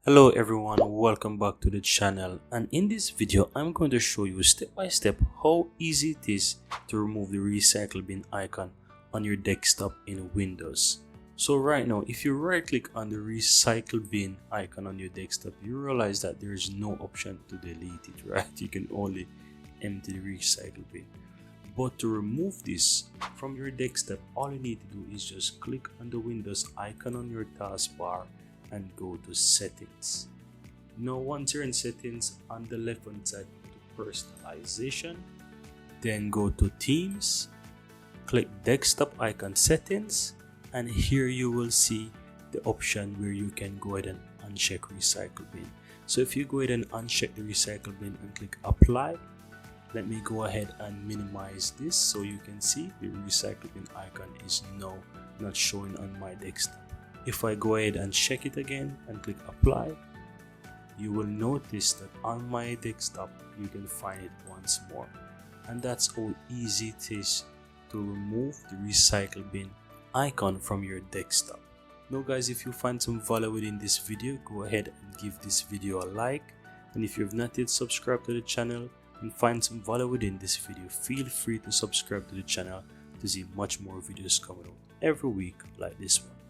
Hello everyone, welcome back to the channel, and in this video I'm going to show you step by step how easy it is to remove the recycle bin icon on your desktop in Windows. So right now, if you right click on the recycle bin icon on your desktop, you realize that there is no option to delete it, right? You can only empty the recycle bin. But to remove this from your desktop, all you need to do is just click on the Windows icon on your taskbar and go to settings. Now once you're in settings, on the left hand side, go to personalization, then go to themes, click desktop icon settings, and here you will see the option where you can go ahead and uncheck recycle bin. So if you go ahead and uncheck the recycle bin and click apply, let me go ahead and minimize this so you can see the recycle bin icon is now not showing on my desktop. If I go ahead and check it again and click apply, you will notice that on my desktop you can find it once more. And that's how easy it is to remove the recycle bin icon from your desktop. Now guys, if you find some value within this video, go ahead and give this video a like, and if you have not yet subscribed to the channel and find some value within this video, feel free to subscribe to the channel to see much more videos coming out every week like this one.